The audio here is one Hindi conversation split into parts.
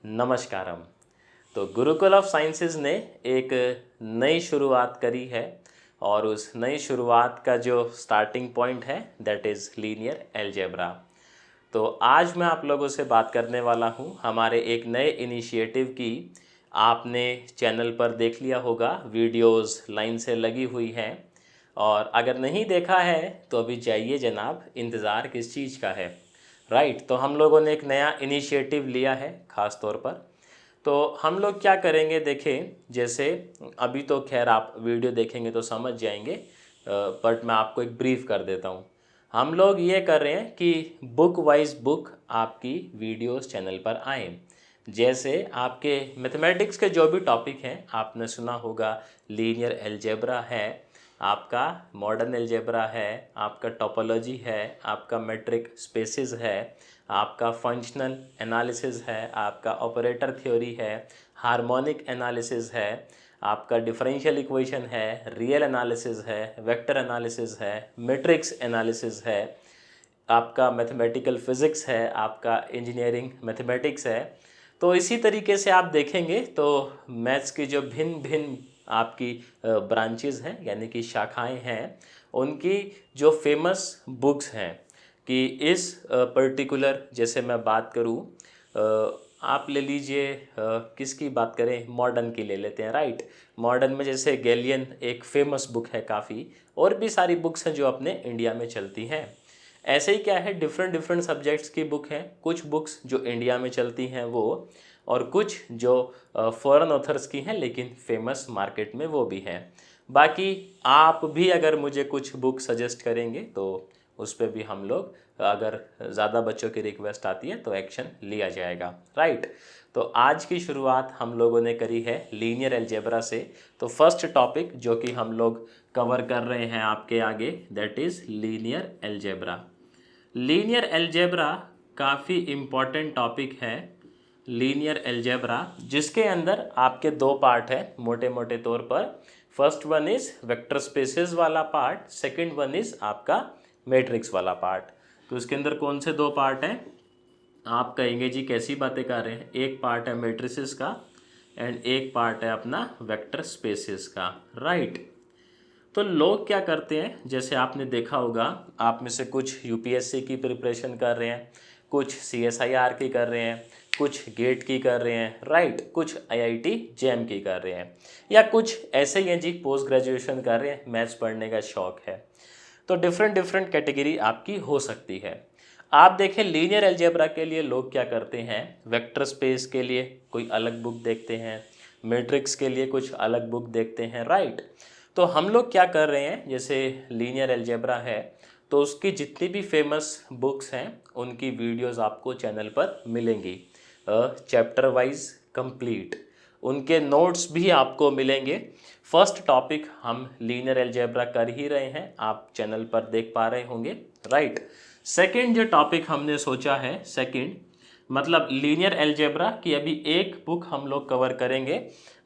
नमस्कारम। तो गुरुकुल ऑफ साइंसेज ने एक नई शुरुआत करी है और उस नई शुरुआत का जो स्टार्टिंग पॉइंट है दैट इज़ लीनियर अलजेब्रा। तो आज मैं आप लोगों से बात करने वाला हूँ हमारे एक नए इनिशिएटिव की। आपने चैनल पर देख लिया होगा, वीडियोस लाइन से लगी हुई हैं और अगर नहीं देखा है तो अभी जाइए जनाब, इंतज़ार किस चीज़ का है। राइट, तो हम लोगों ने एक नया इनिशिएटिव लिया है ख़ास तौर पर। तो हम लोग क्या करेंगे, देखें, जैसे अभी तो खैर आप वीडियो देखेंगे तो समझ जाएंगे, बट मैं आपको एक ब्रीफ कर देता हूँ। हम लोग ये कर रहे हैं कि बुक वाइज बुक आपकी वीडियोस चैनल पर आएँ। जैसे आपके मैथमेटिक्स के जो भी टॉपिक हैं, आपने सुना होगा लीनियर अलजेब्रा है, आपका मॉडर्न अलजेब्रा है, आपका टोपोलॉजी है, आपका मेट्रिक स्पेसिस है, आपका फंक्शनल एनालिसिस है, आपका ऑपरेटर थ्योरी है, हार्मोनिक एनालिसिस है, आपका डिफरेंशियल इक्वेशन है, रियल एनालिसिस है, वेक्टर एनालिसिस है, मैट्रिक्स एनालिसिस है, आपका मैथमेटिकल फिज़िक्स है, आपका इंजीनियरिंग मैथमेटिक्स है। तो इसी तरीके से आप देखेंगे तो मैथ्स की जो भिन्न भिन्न आपकी ब्रांचेस हैं यानी कि शाखाएं हैं, उनकी जो फेमस बुक्स हैं कि इस पर्टिकुलर, जैसे मैं बात करूं, आप ले लीजिए, किसकी बात करें, मॉडर्न की ले लेते हैं। राइट, मॉडर्न में जैसे गैलियन एक फेमस बुक है काफ़ी, और भी सारी बुक्स हैं जो अपने इंडिया में चलती हैं। ऐसे ही क्या है, डिफरेंट डिफरेंट सब्जेक्ट्स की बुक हैं, कुछ बुक्स जो इंडिया में चलती हैं वो, और कुछ जो फॉरेन ऑथर्स की हैं लेकिन फेमस मार्केट में वो भी हैं। बाकी आप भी अगर मुझे कुछ बुक सजेस्ट करेंगे तो उस पर भी हम लोग, अगर ज़्यादा बच्चों की रिक्वेस्ट आती है तो एक्शन लिया जाएगा। राइट, तो आज की शुरुआत हम लोगों ने करी है लीनियर अलजेब्रा से। तो फर्स्ट टॉपिक जो कि हम लोग कवर कर रहे हैं आपके आगे, that is linear algebra. Linear algebra काफ़ी इम्पॉर्टेंट टॉपिक है, लीनियर अलजेब्रा, जिसके अंदर आपके दो पार्ट है मोटे मोटे तौर पर। First one is vector spaces वाला पार्ट, सेकंड वन इज़ आपका मैट्रिक्स वाला पार्ट। तो इसके अंदर कौन से दो पार्ट हैं, आप कहेंगे जी कैसी बातें कर रहे हैं। एक पार्ट है मैट्रिसेस का एंड एक पार्ट है अपना वेक्टर स्पेसेस का। राइट, तो लोग क्या करते हैं, जैसे आपने देखा होगा, आप में से कुछ यूपीएससी की प्रिपरेशन कर रहे हैं, कुछ सीएसआईआर की कर रहे हैं, कुछ गेट की कर रहे हैं, राइट, कुछ आईआईटी जेएम की कर रहे हैं, या कुछ ऐसे ही हैं जी पोस्ट ग्रेजुएशन कर रहे हैं, मैथ्स पढ़ने का शौक है। तो डिफरेंट डिफरेंट कैटेगरी आपकी हो सकती है। आप देखें लीनियर अलजेब्रा के लिए लोग क्या करते हैं, वेक्टर स्पेस के लिए कोई अलग बुक देखते हैं, मैट्रिक्स के लिए कुछ अलग बुक देखते हैं। राइट, तो हम लोग क्या कर रहे हैं, जैसे लीनियर अलजेब्रा है तो उसकी जितनी भी फेमस बुक्स हैं उनकी वीडियोस आपको चैनल पर मिलेंगी, चैप्टर वाइज कंप्लीट, उनके नोट्स भी आपको मिलेंगे। फर्स्ट टॉपिक हम लीनियर अलजेब्रा कर ही रहे हैं, आप चैनल पर देख पा रहे होंगे। राइट, सेकंड जो टॉपिक हमने सोचा है, सेकंड मतलब लीनियर अलजेब्रा की अभी एक बुक हम लोग कवर करेंगे,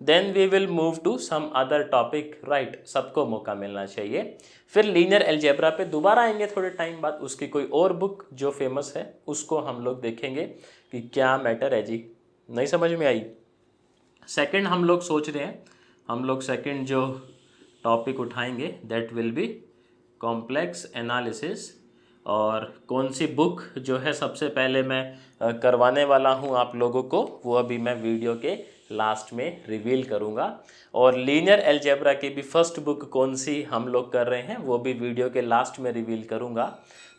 then we will move to some other topic. Right, सबको मौका मिलना चाहिए। फिर लीनियर अलजेब्रा पे दोबारा आएंगे थोड़े टाइम बाद, उसकी कोई और बुक जो फेमस है उसको हम लोग देखेंगे कि क्या मैटर है जी, नहीं समझ में आई। सेकंड हम लोग सोच रहे हैं, हम लोग सेकंड जो टॉपिक उठाएंगे that will be complex analysis. और कौन सी बुक जो है सबसे पहले मैं करवाने वाला हूं आप लोगों को, वो अभी मैं वीडियो के लास्ट में रिवील करूंगा। और लीनियर अलजेब्रा की भी फर्स्ट बुक कौन सी हम लोग कर रहे हैं वो भी वीडियो के लास्ट में रिवील करूंगा।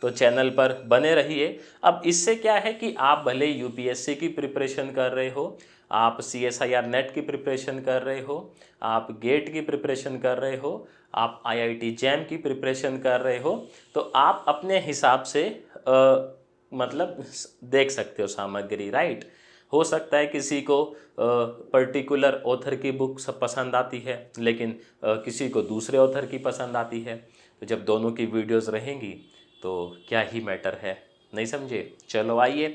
तो चैनल पर बने रहिए। अब इससे क्या है कि आप भले यूपीएससी की प्रिपरेशन कर रहे हो, आप सीएसआईआर नेट की प्रिपरेशन कर रहे हो, आप गेट की प्रिपरेशन कर रहे हो, आप आईआईटी जेएम की प्रिपरेशन कर रहे हो, तो आप अपने हिसाब से मतलब देख सकते हो सामग्री। राइट, हो सकता है किसी को पर्टिकुलर ऑथर की बुक सब पसंद आती है लेकिन किसी को दूसरे ऑथर की पसंद आती है, तो जब दोनों की वीडियोस रहेंगी तो क्या ही मैटर है, नहीं समझे। चलो आइए,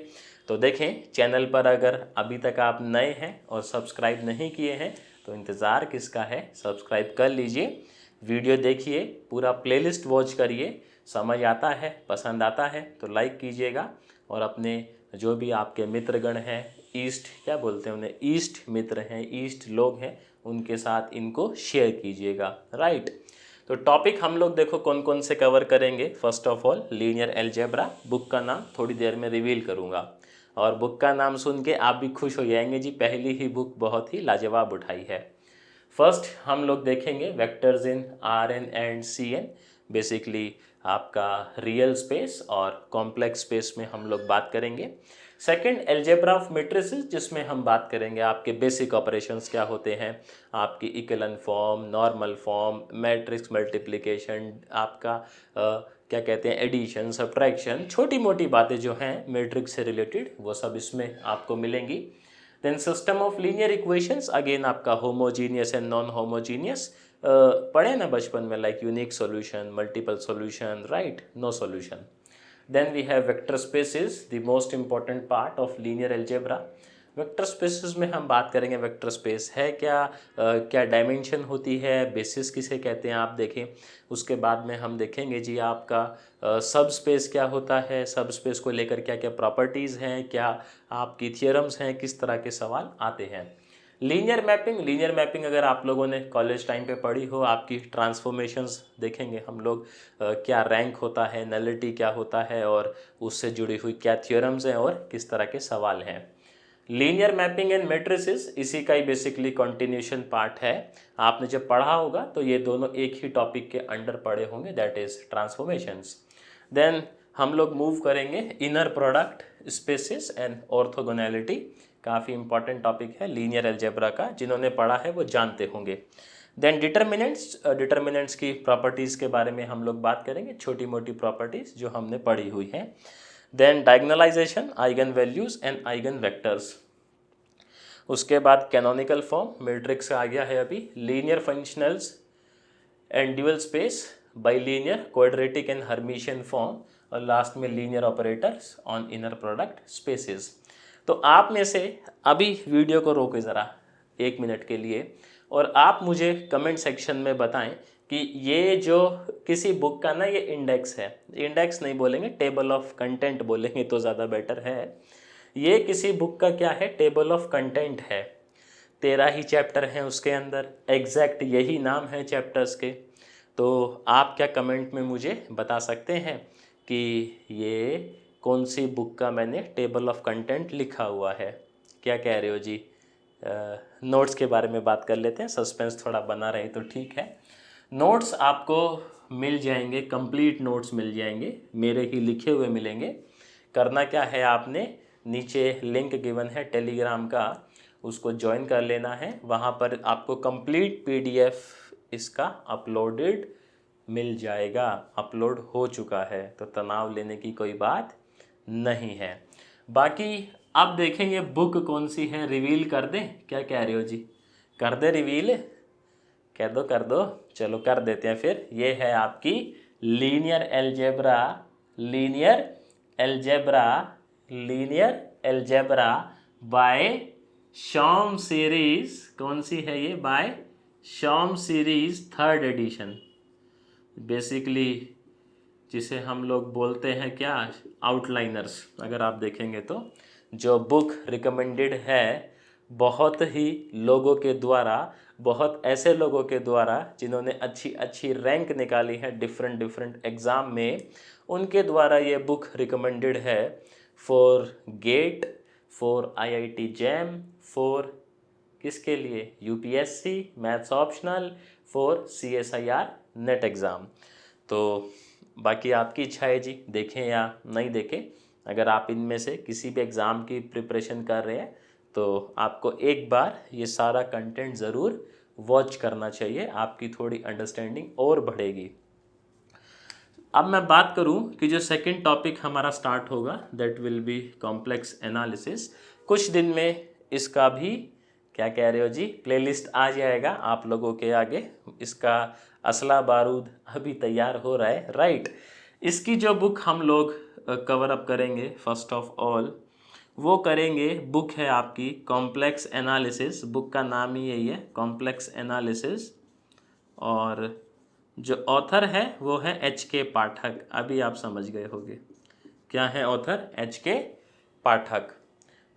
तो देखें चैनल पर अगर अभी तक आप नए हैं और सब्सक्राइब नहीं किए हैं तो इंतज़ार किसका है, सब्सक्राइब कर लीजिए, वीडियो देखिए, पूरा प्लेलिस्ट वॉच करिए, समझ आता है, पसंद आता है तो लाइक कीजिएगा, और अपने जो भी आपके मित्रगण हैं, ईस्ट क्या बोलते हैं उन्हें, ईस्ट मित्र हैं, ईस्ट लोग हैं, उनके साथ इनको शेयर कीजिएगा, राइट। तो टॉपिक हम लोग देखो कौन कौन से कवर करेंगे। First of all linear algebra, book का नाम थोड़ी देर में रिवील करूँगा, और बुक का नाम सुन के आप भी खुश हो जाएंगे जी, पहली ही बुक बहुत ही लाजवाब उठाई है। फर्स्ट हम लोग देखेंगे vectors in R N and C N, basically आपका रियल स्पेस और कॉम्प्लेक्स स्पेस में हम लोग बात करेंगे। सेकंड अलजेब्रा ऑफ मैट्रिसेस, जिसमें हम बात करेंगे आपके बेसिक ऑपरेशंस क्या होते हैं, आपकी echelon form, normal form, matrix multiplication, आपका क्या कहते हैं एडिशन, सब्ट्रैक्शन, छोटी मोटी बातें जो हैं मैट्रिक्स से रिलेटेड वो सब इसमें आपको मिलेंगी। Then system of linear equations, again आपका होमोजीनियस एंड नॉन होमोजीनियस पढ़े ना बचपन में, like unique solution, multiple solution, right, no solution. Then we have vector spaces, the most important part of linear algebra. Vector spaces में हम बात करेंगे वेक्टर स्पेस है क्या, क्या डायमेंशन होती है, बेसिस किसे कहते हैं आप देखें। उसके बाद में हम देखेंगे जी आपका सब स्पेस क्या होता है, सब स्पेस को लेकर क्या क्या प्रॉपर्टीज़ हैं, क्या आपकी थियरम्स हैं, किस तरह के सवाल आते हैं। लीनियर मैपिंग, लीनियर मैपिंग अगर आप लोगों ने कॉलेज टाइम पे पढ़ी हो, आपकी ट्रांसफॉर्मेशंस देखेंगे हम लोग, क्या रैंक होता है, नलिटी क्या होता है, और उससे जुड़ी हुई क्या थियोरम्स हैं और किस तरह के सवाल हैं। लीनियर मैपिंग एंड मैट्रिसेस इसी का ही बेसिकली कंटिन्यूशन पार्ट है। आपने जब पढ़ा होगा तो ये दोनों एक ही टॉपिक के अंडर पढ़े होंगे, दैट इज ट्रांसफॉर्मेशंस। देन हम लोग मूव करेंगे inner product spaces and orthogonality, काफ़ी इंपॉर्टेंट टॉपिक है लीनियर अलजेब्रा का, जिन्होंने पढ़ा है वो जानते होंगे। देन डिटर्मिनेंट्स, डिटर्मिनेंट्स की प्रॉपर्टीज़ के बारे में हम लोग बात करेंगे, छोटी मोटी प्रॉपर्टीज़ जो हमने पढ़ी हुई हैं। Then diagonalization, eigen values and eigen vectors. उसके बाद कैनोनिकल फॉर्म, मैट्रिक्स आ गया है अभी, linear functionals and dual space, bilinear, quadratic and Hermitian form, और लास्ट में linear operators on inner product spaces. तो आप में से अभी वीडियो को रोके ज़रा 1 मिनट के लिए, और आप मुझे कमेंट सेक्शन में बताएं कि ये जो किसी बुक का ना ये इंडेक्स है, इंडेक्स नहीं बोलेंगे, टेबल ऑफ कंटेंट बोलेंगे तो ज़्यादा बेटर है। ये किसी बुक का क्या है, टेबल ऑफ कंटेंट है, 13 ही चैप्टर हैं उसके अंदर, एग्जैक्ट यही नाम है चैप्टर्स के। तो आप क्या कमेंट में मुझे बता सकते हैं कि ये कौन सी बुक का मैंने टेबल ऑफ कंटेंट लिखा हुआ है, क्या कह रहे हो जी। नोट्स के बारे में बात कर लेते हैं, सस्पेंस थोड़ा बना रहे तो ठीक है। नोट्स आपको मिल जाएंगे, कंप्लीट नोट्स मिल जाएंगे, मेरे ही लिखे हुए मिलेंगे। करना क्या है, आपने नीचे लिंक गिवन है टेलीग्राम का, उसको ज्वाइन कर लेना है, वहाँ पर आपको कंप्लीट PDF इसका अपलोडेड मिल जाएगा, अपलोड हो चुका है, तो तनाव लेने की कोई बात नहीं है। बाकी अब देखेंगे बुक कौन सी है, रिवील कर दें, क्या कह रहे हो जी, कर दे रिवील, कर दो, चलो कर देते हैं फिर। ये है आपकी linear algebra, linear algebra, linear algebra by Schaum series, कौन सी है ये, by Schaum series 3rd edition, basically जिसे हम लोग बोलते हैं क्या, आउटलाइनर्स। अगर आप देखेंगे तो जो बुक रिकमेंडेड है बहुत ही लोगों के द्वारा, बहुत ऐसे लोगों के द्वारा जिन्होंने अच्छी अच्छी रैंक निकाली है डिफरेंट एग्ज़ाम में, उनके द्वारा ये बुक रिकमेंडेड है for GATE, for IIT JAM, for किसके लिए, UPSC maths optional, for CSIR NET exam. तो बाकी आपकी इच्छा है जी, देखें या नहीं देखें। अगर आप इनमें से किसी भी एग्ज़ाम की प्रिपरेशन कर रहे हैं तो आपको एक बार ये सारा कंटेंट ज़रूर वॉच करना चाहिए, आपकी थोड़ी अंडरस्टैंडिंग और बढ़ेगी। अब मैं बात करूं कि जो सेकंड टॉपिक हमारा स्टार्ट होगा, that will be complex analysis. कुछ दिन में इसका भी क्या कह रहे हो जी, प्लेलिस्ट आ जाएगा आप लोगों के आगे, इसका असला बारूद अभी तैयार हो रहा है, राइट। इसकी जो बुक हम लोग कवर अप करेंगे फर्स्ट ऑफ ऑल, वो करेंगे, बुक है आपकी कॉम्प्लेक्स एनालिसिस, बुक का नाम ही यही है, कॉम्प्लेक्स एनालिसिस, और जो ऑथर है वो है HK पाठक। अभी आप समझ गए होंगे क्या है ऑथर, HK पाठक।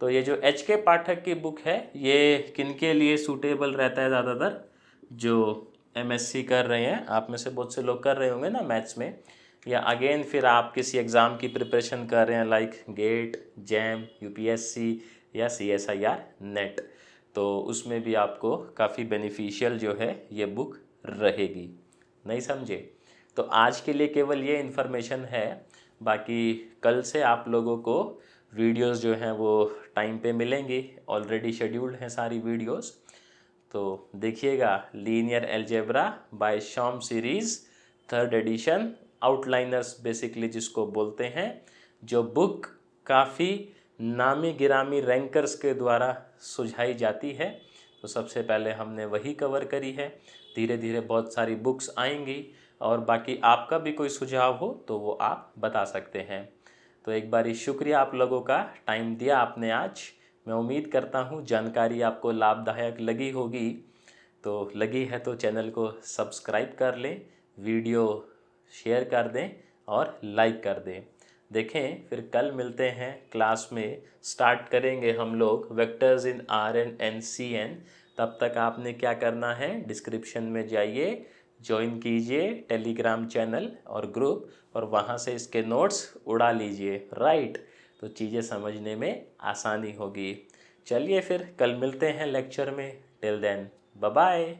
तो ये जो एच के पाठक की बुक है ये किनके लिए सूटेबल रहता है ज़्यादातर, जो एमएससी कर रहे हैं, आप में से बहुत से लोग कर रहे होंगे ना मैथ्स में, या अगेन फिर आप किसी एग्ज़ाम की प्रिपरेशन कर रहे हैं लाइक गेट, जैम, यूपीएससी या सीएसआईआर नेट, तो उसमें भी आपको काफ़ी बेनिफिशियल जो है ये बुक रहेगी। नहीं समझे? तो आज के लिए केवल ये इन्फॉर्मेशन है, बाकी कल से आप लोगों को वीडियोस जो हैं वो टाइम पे मिलेंगी, ऑलरेडी शेड्यूल्ड हैं सारी वीडियोस। तो देखिएगा, linear algebra by Schaum series 3rd edition, outliners basically जिसको बोलते हैं, जो बुक काफ़ी नामी गिरामी रैंकर्स के द्वारा सुझाई जाती है। तो सबसे पहले हमने वही कवर करी है, धीरे धीरे बहुत सारी बुक्स आएंगी, और बाकी आपका भी कोई सुझाव हो तो वो आप बता सकते हैं। तो एक बारी शुक्रिया आप लोगों का, टाइम दिया आपने आज। मैं उम्मीद करता हूँ जानकारी आपको लाभदायक लगी होगी। तो लगी है तो चैनल को सब्सक्राइब कर लें, वीडियो शेयर कर दें और लाइक कर दें। देखें, फिर कल मिलते हैं क्लास में, स्टार्ट करेंगे हम लोग vectors in R N and C N. तब तक आपने क्या करना है, डिस्क्रिप्शन में जाइए, ज्वाइन कीजिए टेलीग्राम चैनल और ग्रुप, और वहाँ से इसके नोट्स उड़ा लीजिए, राइट। तो चीज़ें समझने में आसानी होगी। चलिए फिर कल मिलते हैं लेक्चर में, टिल देन बाय बाय।